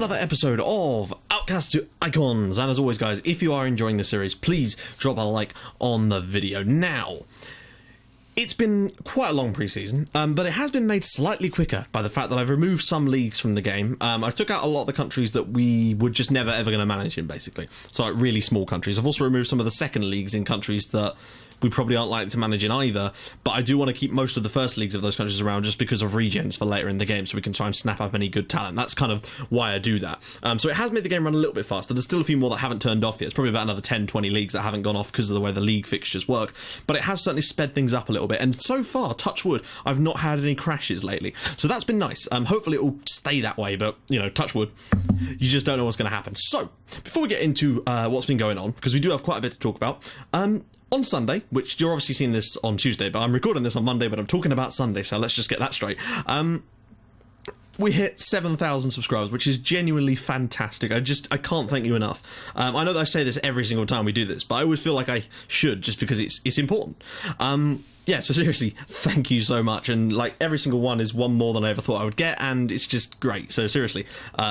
another episode of Outcasts to Icons, and as always guys, if you are enjoying the series, please drop a like on the video. Now, it's been quite a long pre-season, but it has been made slightly quicker by the fact that I've removed some leagues from the game. I took out a lot of the countries that we were just never ever going to manage in, basically. So like really small countries. I've also removed some of the second leagues in countries that we probably aren't likely to manage in either, but I do want to keep most of the first leagues of those countries around just because of regens for later in the game, so we can try and snap up any good talent. That's kind of why I do that. So it has made the game run a little bit faster. There's still a few more that haven't turned off yet. It's probably about another 10-20 leagues that haven't gone off because of the way the league fixtures work, but it has certainly sped things up a little bit, and so far, touch wood, I've not had any crashes lately, so that's been nice. Hopefully it will stay that way, but, you know, touch wood, you just don't know what's going to happen. So, before we get into what's been going on, because we do have quite a bit to talk about, on Sunday, which you're obviously seeing this on Tuesday, but I'm recording this on Monday, but I'm talking about Sunday, so let's just get that straight. We hit 7,000 subscribers, which is genuinely fantastic. I can't thank you enough. I know that I say this every single time we do this, but I always feel like I should, just because it's important. Yeah, so seriously, thank you so much, and like every single one is one more than I ever thought I would get, and it's just great. So seriously,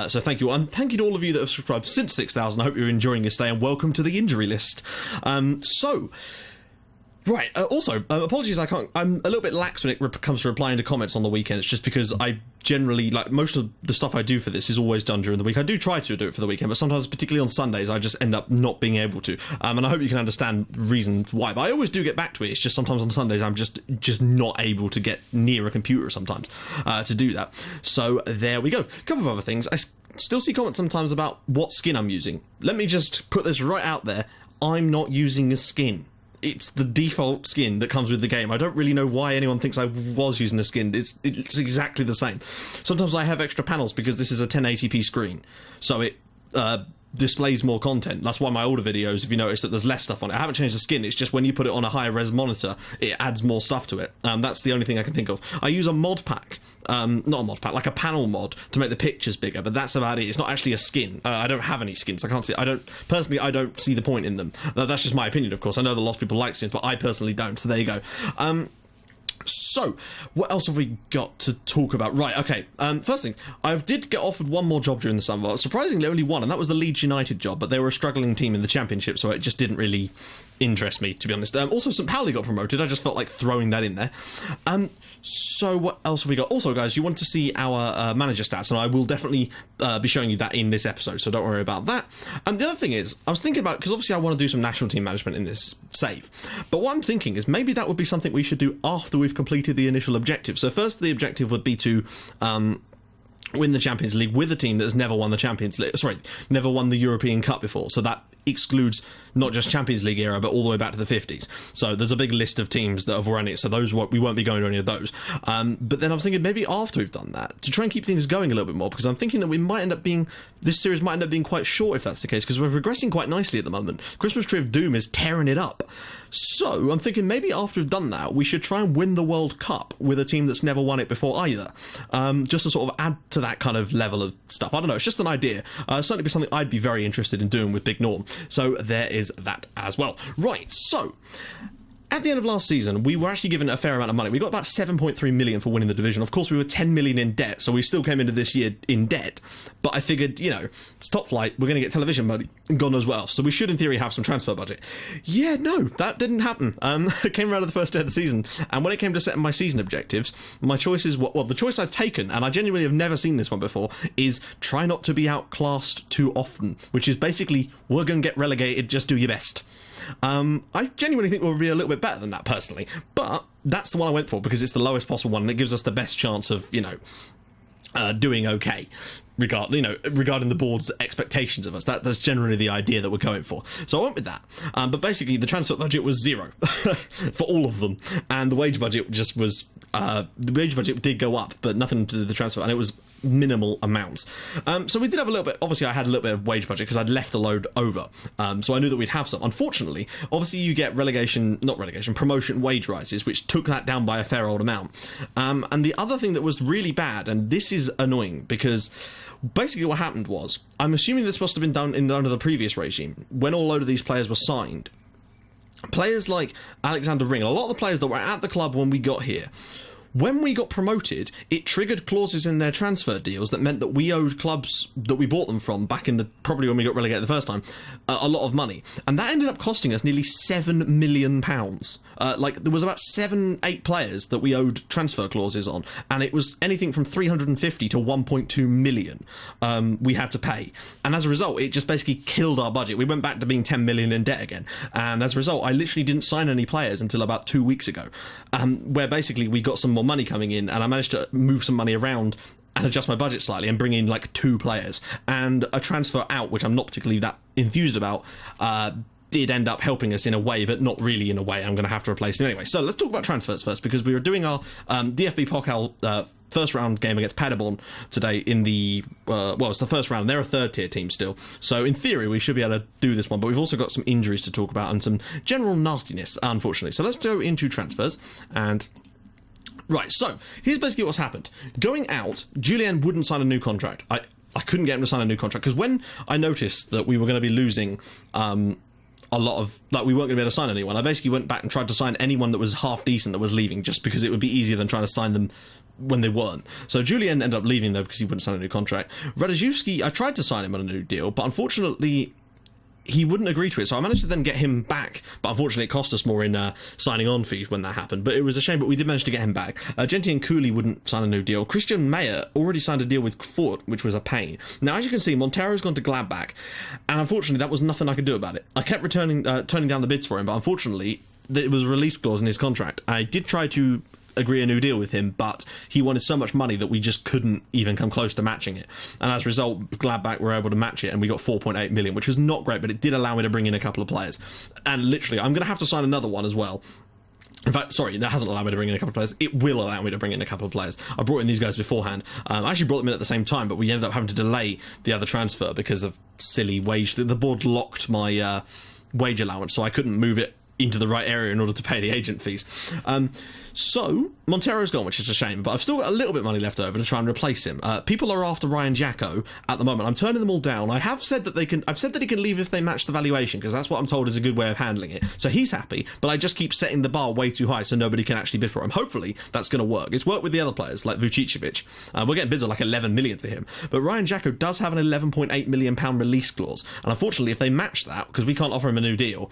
so thank you, and thank you to all of you that have subscribed since 6,000. I hope you're enjoying your stay, and welcome to the injury list. Right, also, apologies, I'm a little bit lax when it comes to replying to comments on the weekends, just because I generally, like, most of the stuff I do for this is always done during the week. I do try to do it for the weekend, but sometimes, particularly on Sundays, I just end up not being able to, and I hope you can understand reasons why, but I always do get back to it. It's just sometimes on Sundays I'm just not able to get near a computer sometimes to do that. So there we go. A couple of other things. I still see comments sometimes about what skin I'm using. Let me just put this right out there. I'm not using a skin. It's the default skin that comes with the game. I don't really know why anyone thinks I was using a skin. It's exactly the same. Sometimes I have extra panels because this is a 1080p screen, so it displays more content. That's why my older videos, if you notice that there's less stuff on it, I haven't changed the skin, it's just when you put it on a higher res monitor, it adds more stuff to it. That's the only thing I can think of. I use a mod pack, not a mod pack, like a panel mod to make the pictures bigger, but that's about it. It's not actually a skin. I don't have any skins. I can't see, I don't see the point in them. That's just my opinion, of course. I know that lots of people like skins, but I personally don't, so there you go. So, what else have we got to talk about? Right, okay, first thing, I did get offered one more job during the summer, surprisingly only one, and that was the Leeds United job, but they were a struggling team in the Championship, so it just didn't really interest me, to be honest. Also, St. Pauli got promoted. I just felt like throwing that in there. So what else have we got? Also, guys, you want to see our manager stats, and I will definitely be showing you that in this episode, so don't worry about that. And the other thing is, I was thinking about, because obviously I want to do some national team management in this save, but what I'm thinking is maybe that would be something we should do after we've completed the initial objective. So first, the objective would be to win the Champions League with a team that has never won the Champions League, never won the European Cup before, so that excludes not just Champions League era, but all the way back to the 50s. So there's a big list of teams that have won it, so those we won't be going to any of those. But then I was thinking maybe after we've done that, to try and keep things going a little bit more, because I'm thinking that this series might end up being quite short if that's the case, because we're progressing quite nicely at the moment. Christmas Tree of Doom is tearing it up. So I'm thinking maybe after we've done that, we should try and win the World Cup with a team that's never won it before either. Just to sort of add to that kind of level of stuff. I don't know, it's just an idea. Certainly be something I'd be very interested in doing with Big Norm. So there is that as well. Right, so at the end of last season, we were actually given a fair amount of money. We got about 7.3 million for winning the division. Of course, we were 10 million in debt, so we still came into this year in debt. But I figured, you know, it's top flight, we're going to get television money, and God knows what else. So we should, in theory, have some transfer budget. Yeah, no, that didn't happen. It came around to the first day of the season, and when it came to setting my season objectives, my choices, well, the choice I've taken, and I genuinely have never seen this one before, is try not to be outclassed too often, which is basically, we're going to get relegated, just do your best. I genuinely think we'll be a little bit better than that personally, but that's the one I went for because it's the lowest possible one and it gives us the best chance of, you know, doing okay regarding the board's expectations of us. That's generally the idea that we're going for. So I went with that. But basically the transfer budget was zero for all of them, and the wage budget just was the wage budget did go up, but nothing to do with the transfer, and it was minimal amounts. So we did have a little bit, obviously I had a little bit of wage budget because I'd left a load over, so I knew that we'd have some. Unfortunately, obviously you get promotion wage rises, which took that down by a fair old amount. And the other thing that was really bad, and this is annoying because basically what happened was, I'm assuming this must have been done under the previous regime, when a load of these players were signed, players like Alexander Ring, a lot of the players that were at the club when we got here, When we got promoted, it triggered clauses in their transfer deals that meant that we owed clubs that we bought them from back in the probably when we got relegated the first time a lot of money, and that ended up costing us nearly £7 million. There was about 7-8 players that we owed transfer clauses on, and it was anything from 350 to 1.2 million we had to pay, and as a result it just basically killed our budget. We went back to being 10 million in debt again, and as a result I literally didn't sign any players until about 2 weeks ago, where basically we got some more money coming in, and I managed to move some money around and adjust my budget slightly and bring in like 2 players, and a transfer out, which I'm not particularly that enthused about, did end up helping us in a way, but not really in a way. I'm going to have to replace him anyway. So let's talk about transfers first, because we were doing our DFB Pokal first round game against Paderborn today in the it's the first round. They're a third tier team still, so in theory we should be able to do this one, but we've also got some injuries to talk about and some general nastiness, unfortunately. So let's go into transfers. And right, so here's basically what's happened. Going out, Julian wouldn't sign a new contract. I couldn't get him to sign a new contract, because when I noticed that we were going to be losing a lot of, like, we weren't going to be able to sign anyone, I basically went back and tried to sign anyone that was half decent that was leaving, just because it would be easier than trying to sign them when they weren't. So Julian ended up leaving though because he wouldn't sign a new contract. Radziewski, I tried to sign him on a new deal, but unfortunately he wouldn't agree to it, so I managed to then get him back, but unfortunately it cost us more in signing on fees when that happened, but it was a shame, but we did manage to get him back. Gentian Cooley wouldn't sign a new deal. Christian Mayer already signed a deal with Fort, which was a pain. Now, as you can see, Montero's gone to Gladbach, and unfortunately that was nothing I could do about it. I kept turning down the bids for him, but unfortunately it was a release clause in his contract. I did try to agree a new deal with him, but he wanted so much money that we just couldn't even come close to matching it, and as a result Gladbach were able to match it, and we got 4.8 million, which was not great, but it did allow me to bring in a couple of players. And literally I'm going to have to sign another one as well. In fact, sorry, that hasn't allowed me to bring in a couple of players. It will allow me to bring in a couple of players. I brought in these guys beforehand. I actually brought them in at the same time, but we ended up having to delay the other transfer because of silly wage. The board locked my wage allowance, so I couldn't move it into the right area in order to pay the agent fees. So Montero's gone, which is a shame, but I've still got a little bit of money left over to try and replace him. People are after Ryan Jacko at the moment. I'm turning them all down. I have said that I've said that he can leave if they match the valuation, because that's what I'm told is a good way of handling it. So he's happy, but I just keep setting the bar way too high so nobody can actually bid for him. Hopefully that's going to work. It's worked with the other players like Vucicevic. We're getting bids of like 11 million for him, but Ryan Jacko does have an 11.8 million pound release clause, and unfortunately if they match that, because we can't offer him a new deal,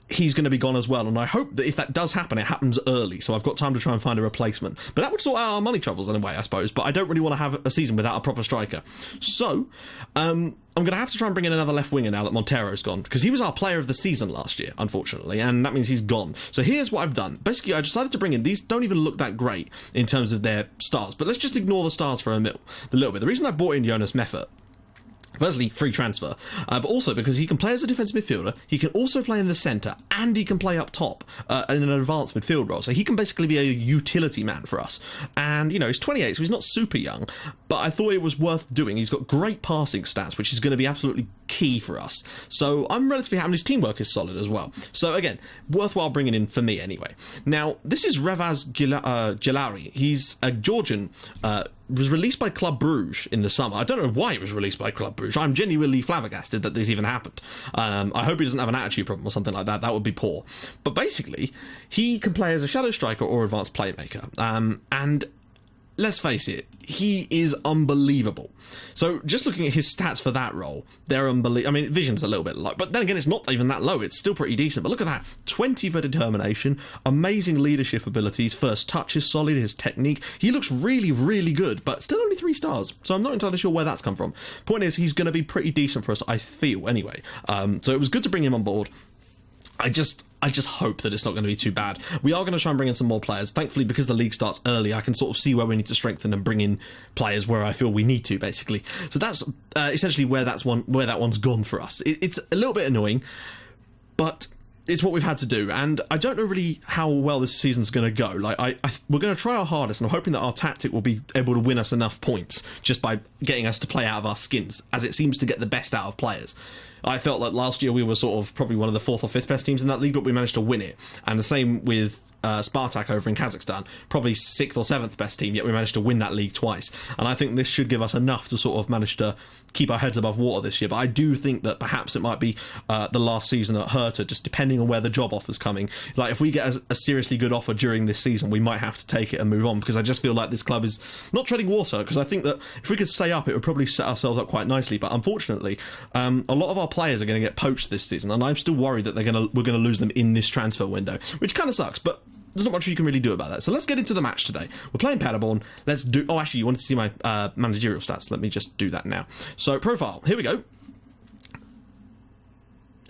he's going to be gone as well, and I hope that if that does happen, it happens early, so I've got time to try and find a replacement. But that would sort out our money troubles in a way, I suppose, but I don't really want to have a season without a proper striker. So I'm going to have to try and bring in another left winger now that Montero's gone, because he was our player of the season last year, unfortunately, and that means he's gone. So here's what I've done. Basically, I decided to bring in, these don't even look that great in terms of their stars, but let's just ignore the stars for a little bit. The reason I brought in Jonas Meffert, firstly, free transfer, but also because he can play as a defensive midfielder, he can also play in the centre, and he can play up top in an advanced midfield role. So he can basically be a utility man for us. And, you know, he's 28, so he's not super young, but I thought it was worth doing. He's got great passing stats, which is going to be absolutely key for us. So I'm relatively happy. His teamwork is solid as well. So again, worthwhile bringing in for me anyway. Now, this is Revaz Gelari. He's a Georgian, was released by Club Bruges in the summer. I don't know why it was released by Club Bruges. I'm genuinely flabbergasted that this even happened. I hope he doesn't have an attitude problem or something like that. That would be poor. But basically, he can play as a shadow striker or advanced playmaker. And let's face it, he is unbelievable. So just looking at his stats for that role, they're unbelievable. I mean, vision's a little bit low, but then again, it's not even that low. It's still pretty decent. But look at that. 20 for determination, amazing leadership abilities, first touch is solid, his technique. He looks really, really good, but still only 3 stars. So I'm not entirely sure where that's come from. Point is, he's going to be pretty decent for us, I feel, anyway. So it was good to bring him on board. I just hope that it's not going to be too bad. We are going to try and bring in some more players. Thankfully, because the league starts early, I can sort of see where we need to strengthen and bring in players where I feel we need to, basically. So that's essentially where that one's gone for us. It's a little bit annoying, but it's what we've had to do, and I don't know really how well this season's going to go. Like, we're going to try our hardest, and I'm hoping that our tactic will be able to win us enough points just by getting us to play out of our skins, as it seems to get the best out of players. I felt like last year we were sort of probably one of the 4th or 5th best teams in that league, but we managed to win it. And the same with Spartak over in Kazakhstan, probably 6th or 7th best team, yet we managed to win that league twice. And I think this should give us enough to sort of manage to keep our heads above water this year. But I do think that perhaps it might be the last season at Hertha, just depending on where the job offer's coming. Like, if we get a seriously good offer during this season, we might have to take it and move on, because I just feel like this club is not treading water, because I think that if we could stay up, it would probably set ourselves up quite nicely. But unfortunately, a lot of our players are going to get poached this season, and I'm still worried that we're going to lose them in this transfer window, which kind of sucks, but there's not much you can really do about that. So let's get into the match today. We're playing Paderborn. Let's do... Oh, actually, you wanted to see my managerial stats. Let me just do that now. So, profile. Here we go.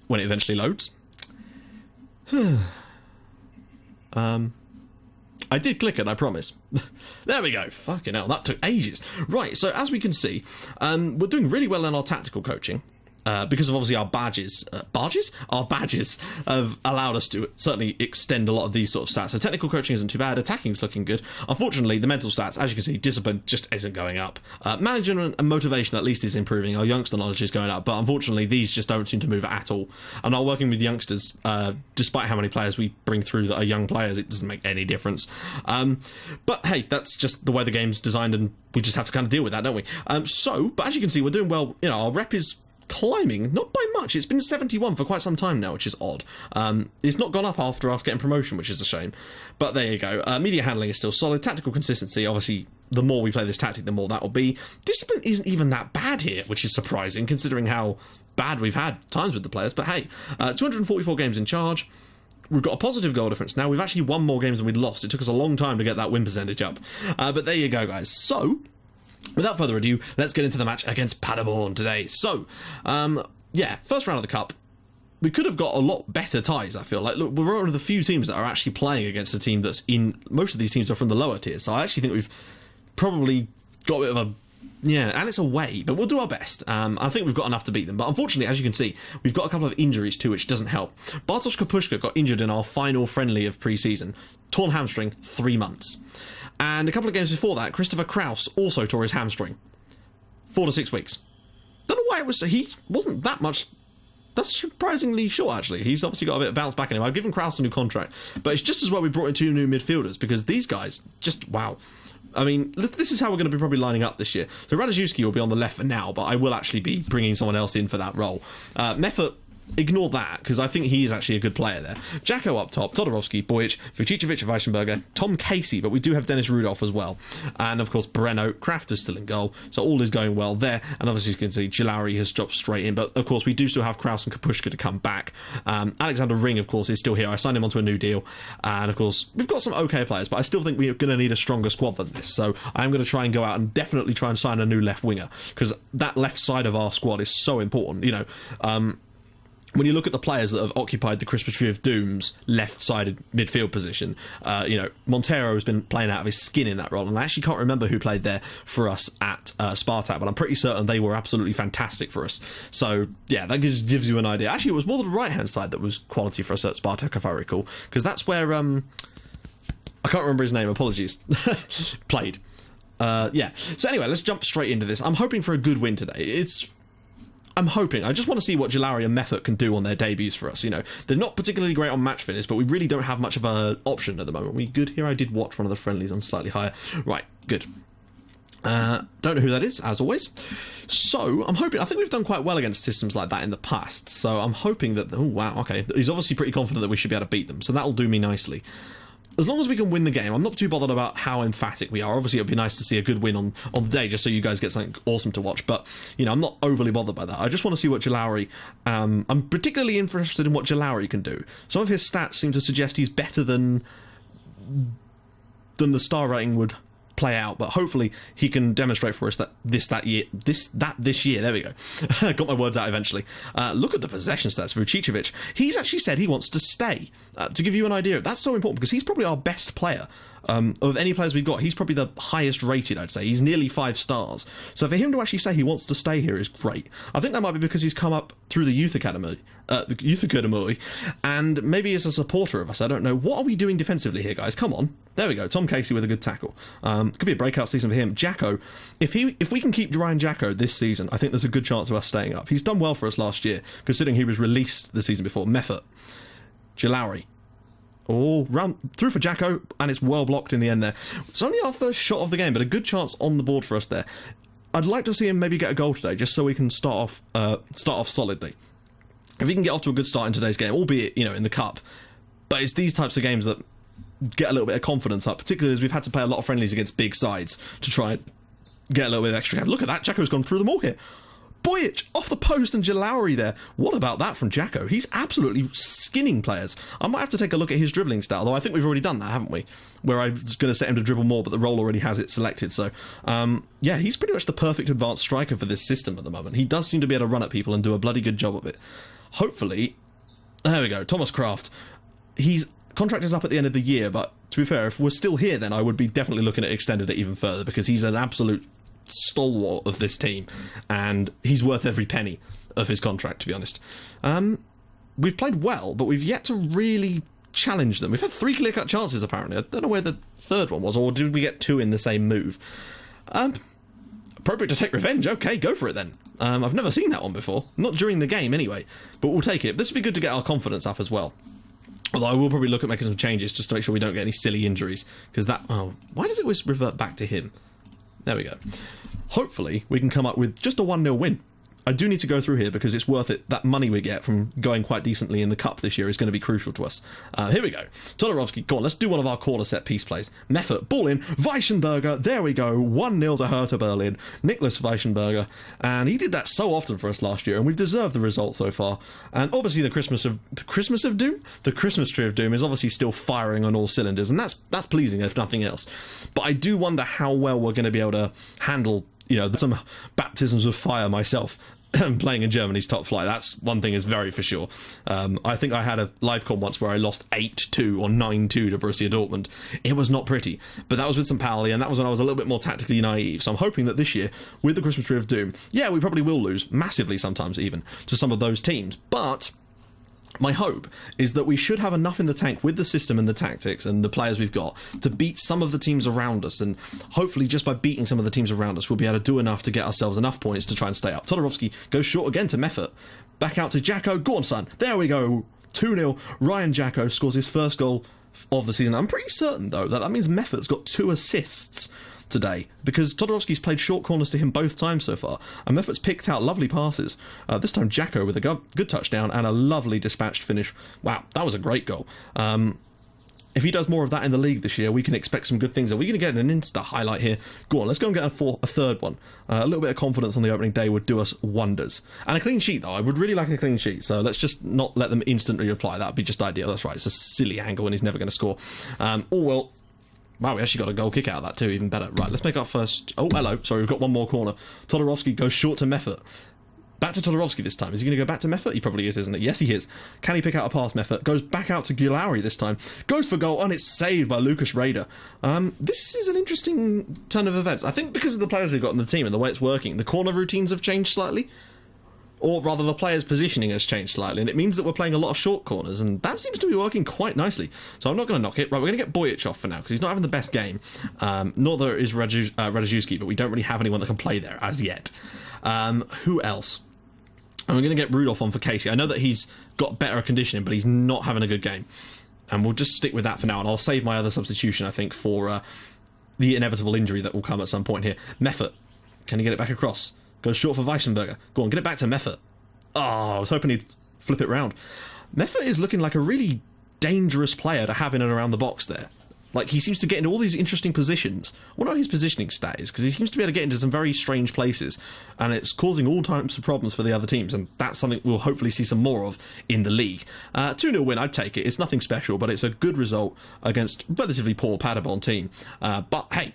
When it eventually loads. I did click it, I promise. There we go. Fucking hell, that took ages. Right, so as we can see, we're doing really well in our tactical coaching. Because of obviously our badges. Our badges have allowed us to certainly extend a lot of these sort of stats. So technical coaching isn't too bad. Attacking's looking good. Unfortunately, the mental stats, as you can see, discipline just isn't going up. Management and motivation at least is improving. Our youngster knowledge is going up. But unfortunately, these just don't seem to move at all. And our working with youngsters, despite how many players we bring through that are young players, it doesn't make any difference. But hey, that's just the way the game's designed, and we just have to kind of deal with that, don't we? But as you can see, we're doing well. You know, our rep is climbing, not by much. It's been 71 for quite some time now, which is odd. It's not gone up after us getting promotion, which is a shame. But there you go. Media handling is still solid. Tactical consistency, obviously, the more we play this tactic, the more that will be. Discipline isn't even that bad here, which is surprising, considering how bad we've had times with the players. But hey, 244 games in charge. We've got a positive goal difference now. We've actually won more games than we'd lost. It took us a long time to get that win percentage up. But there you go, guys. So, without further ado, let's get into the match against Paderborn today. So, yeah, first round of the Cup. We could have got a lot better ties, I feel like. Look, we're one of the few teams that are actually playing against a team that's in... Most of these teams are from the lower tiers, so I actually think we've probably got a bit of a... Yeah, and it's away, but we'll do our best. I think we've got enough to beat them. But unfortunately, as you can see, we've got a couple of injuries too, which doesn't help. Bartosz Kapushka got injured in our final friendly of pre-season. Torn hamstring, 3 months. And a couple of games before that, Christopher Kraus also tore his hamstring. 4 to 6 weeks. Don't know why it was... He wasn't that much... That's surprisingly short, actually. He's obviously got a bit of bounce back in him. I've given Kraus a new contract. But it's just as well we brought in 2 new midfielders, because these guys, just, wow. I mean, this is how we're going to be probably lining up this year. So Radziewski will be on the left for now, but I will actually be bringing someone else in for that role. Meffert, ignore that, because I think he is actually a good player there. Jacko up top, Todorowski, Bojic, Vucicevic, Weissenberger, Tom Casey, but we do have Dennis Rudolph as well. And of course, Breno, Kraft is still in goal, so all is going well there. And obviously, you can see Jilari has dropped straight in, but of course, we do still have Kraus and Kapushka to come back. Alexander Ring, of course, is still here. I signed him onto a new deal. And of course, we've got some okay players, but I still think we're going to need a stronger squad than this. So I'm going to try and go out and definitely try and sign a new left winger, because that left side of our squad is so important, you know. When you look at the players that have occupied the Christmas Tree of Doom's left-sided midfield position, you know, Montero has been playing out of his skin in that role, and I actually can't remember who played there for us at Spartak, but I'm pretty certain they were absolutely fantastic for us. So, yeah, that gives you an idea. Actually, it was more the right-hand side that was quality for us at Spartak, if I recall, because that's where, I can't remember his name, apologies, played. Yeah, so anyway, let's jump straight into this. I'm hoping for a good win today. I'm hoping. I just want to see what Jilari and Meffert can do on their debuts for us. You know, they're not particularly great on match fitness, but we really don't have much of an option at the moment. We good here? I did watch one of the friendlies on slightly higher. Right, good. Don't know who that is, as always. So, I'm hoping... I think we've done quite well against systems like that in the past. So, I'm hoping that... Oh, wow, okay. He's obviously pretty confident that we should be able to beat them. So, that'll do me nicely. As long as we can win the game, I'm not too bothered about how emphatic we are. Obviously, it would be nice to see a good win on the day, just so you guys get something awesome to watch. But, you know, I'm not overly bothered by that. I just want to see what Jilari... I'm particularly interested in what Jilari can do. Some of his stats seem to suggest he's better than the star rating would play out, but hopefully he can demonstrate for us that this year, there we go. Got my words out eventually. Look at the possession stats for Vucicevic. He's actually said he wants to stay. To give you an idea, that's so important because he's probably our best player Of any players we've got, he's probably the highest rated, I'd say. He's nearly 5 stars. So for him to actually say he wants to stay here is great. I think that might be because he's come up through the youth academy, and maybe is a supporter of us. I don't know. What are we doing defensively here, guys? Come on. There we go. Tom Casey with a good tackle. Could be a breakout season for him. Jacko, if we can keep Ryan Jacko this season, I think there's a good chance of us staying up. He's done well for us last year, considering he was released the season before. Meffert. Jalauri. Oh, round through for Jacko, and it's well blocked in the end there. It's only our first shot of the game, but a good chance on the board for us there. I'd like to see him maybe get a goal today, just so we can start off solidly. If he can get off to a good start in today's game, albeit, in the cup, but it's these types of games that get a little bit of confidence up, particularly as we've had to play a lot of friendlies against big sides to try and get a little bit of extra. Look at that, Jacko's gone through them all here. Boyic off the post and Jalauri there. What about that from Jacko? He's absolutely skinning players. I might have to take a look at his dribbling style, though I think we've already done that, haven't we? Where I was going to set him to dribble more, but the role already has it selected. So, yeah, he's pretty much the perfect advanced striker for this system at the moment. He does seem to be able to run at people and do a bloody good job of it. Hopefully, there we go, Thomas Kraft. His contract is up at the end of the year, but to be fair, if we're still here, then I would be definitely looking at extending it even further, because he's an absolute stalwart of this team, and he's worth every penny of his contract, to be honest. We've played well, but we've yet to really challenge them. We've had 3 clear-cut chances, apparently. I don't know where the third one was, or did we get 2 in the same move? Appropriate to take revenge. Okay, go for it then. I've never seen that one before. Not during the game, anyway. But we'll take it. This would be good to get our confidence up as well. Although I will probably look at making some changes just to make sure we don't get any silly injuries. Because that... Oh, why does it always revert back to him? There we go. Hopefully, we can come up with just a 1-0 win. I do need to go through here because it's worth it. That money we get from going quite decently in the cup this year is going to be crucial to us. Here we go. Todorovsky, go on, let's do one of our corner set piece plays. Meffert, ball in, Weissenberger, there we go, 1-0 to Hertha Berlin. Nicholas Weissenberger, and he did that so often for us last year, and we've deserved the result so far. And obviously the Christmas of Doom? The Christmas tree of Doom is obviously still firing on all cylinders, and that's pleasing if nothing else. But I do wonder how well we're going to be able to handle some baptisms of fire myself playing in Germany's top flight. That's one thing is very for sure. I think I had a live con once where I lost 8-2 or 9-2 to Borussia Dortmund. It was not pretty, but that was with some Pauli, and that was when I was a little bit more tactically naive. So I'm hoping that this year, with the Christmas Tree of Doom, yeah, we probably will lose, massively sometimes even, to some of those teams, but my hope is that we should have enough in the tank with the system and the tactics and the players we've got to beat some of the teams around us, and hopefully just by beating some of the teams around us we'll be able to do enough to get ourselves enough points to try and stay up. Todorovsky goes short again to Meffert. Back out to Jacko. Go on, son. There we go. 2-0. Ryan Jacko scores his first goal of the season. I'm pretty certain, though, that means Meffert's got 2 assists today, because Todorovsky's played short corners to him both times so far, and Meffert's picked out lovely passes. This time Jacko with a good touchdown and a lovely dispatched finish. Wow, that was a great goal. If he does more of that in the league this year, we can expect some good things. Are we going to get an Insta highlight here? Go on, let's go and get a third one. A little bit of confidence on the opening day would do us wonders. And a clean sheet, though. I would really like a clean sheet, so let's just not let them instantly reply. That would be just ideal. That's right, it's a silly angle and he's never going to score. Well, wow, we actually got a goal kick out of that too, even better. Right, let's make our first... Oh, hello. Sorry, we've got one more corner. Todorovsky goes short to Meffert. Back to Todorovsky this time. Is he going to go back to Meffert? He probably is, isn't it? Yes, he is. Can he pick out a pass, Meffert? Goes back out to Jalauri this time. Goes for goal, and it's saved by Lucas Rader. This is an interesting turn of events. I think because of the players we've got in the team and the way it's working, the corner routines have changed slightly. Or rather, the players' positioning has changed slightly, and it means that we're playing a lot of short corners, and that seems to be working quite nicely. So I'm not going to knock it. Right, we're going to get Boyic off for now, because he's not having the best game. Nor there is Radziewski, but we don't really have anyone that can play there as yet. Who else? And we're going to get Rudolph on for Casey. I know that he's got better conditioning, but he's not having a good game. And we'll just stick with that for now, and I'll save my other substitution, I think, for the inevitable injury that will come at some point here. Meffert, can he get it back across? Goes short for Weissenberger. Go on, get it back to Meffert. Oh, I was hoping he'd flip it round. Meffert is looking like a really dangerous player to have in and around the box there. Like, he seems to get into all these interesting positions. I wonder what his positioning stat is, because he seems to be able to get into some very strange places, and it's causing all types of problems for the other teams, and that's something we'll hopefully see some more of in the league. 2-0 win, I'd take it. It's nothing special, but it's a good result against a relatively poor Paderborn team. But, hey,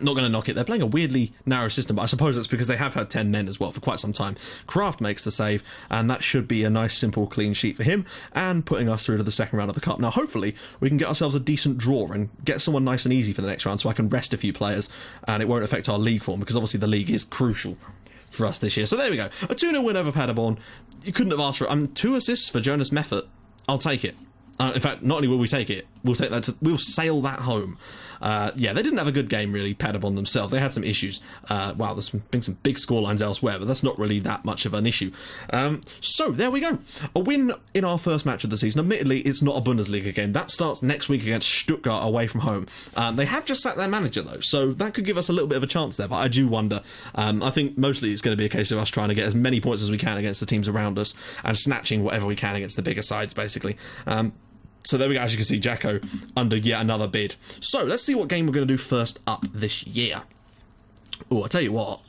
Not going to knock it. They're playing a weirdly narrow system, but I suppose that's because they have had 10 men as well for quite some time. Kraft makes the save, and that should be a nice, simple, clean sheet for him, and putting us through to the second round of the Cup. Now, hopefully, we can get ourselves a decent draw and get someone nice and easy for the next round so I can rest a few players, and it won't affect our league form, because obviously the league is crucial for us this year. So there we go. A 2-0 win over Paderborn. You couldn't have asked for it. 2 assists for Jonas Meffert. I'll take it. In fact, not only will we take it, we'll take that. We'll sail that home. Yeah, they didn't have a good game really, Paderborn themselves. They had some issues. Wow, there's been some big scorelines elsewhere, but that's not really that much of an issue. So there we go. A win in our first match of the season. Admittedly, it's not a Bundesliga game. That starts next week against Stuttgart away from home. They have just sacked their manager though, so that could give us a little bit of a chance there, but I do wonder. I think mostly it's going to be a case of us trying to get as many points as we can against the teams around us and snatching whatever we can against the bigger sides, basically. So there we go, as you can see, Jacko under yet another bid. So let's see what game we're going to do first up this year. Oh, I'll tell you what,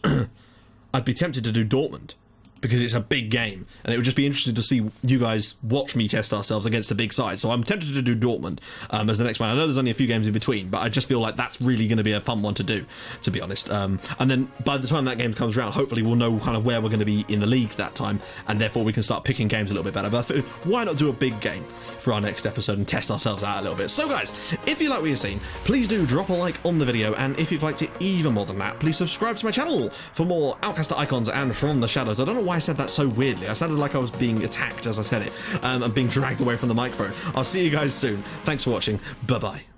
I'd be tempted to do Dortmund, because it's a big game, and it would just be interesting to see you guys watch me test ourselves against the big side. So I'm tempted to do Dortmund as the next one. I know there's only a few games in between, but I just feel like that's really going to be a fun one to do, to be honest. And then by the time that game comes around, hopefully we'll know kind of where we're going to be in the league that time, and therefore we can start picking games a little bit better. But I thought, why not do a big game for our next episode and test ourselves out a little bit? So guys, if you like what you've seen, please do drop a like on the video, and if you've liked it even more than that, please subscribe to my channel for more Outcast icons and From the Shadows. I don't know why I said that so weirdly. I sounded like I was being attacked as I said it, and being dragged away from the microphone. I'll see you guys soon. Thanks for watching. Bye bye.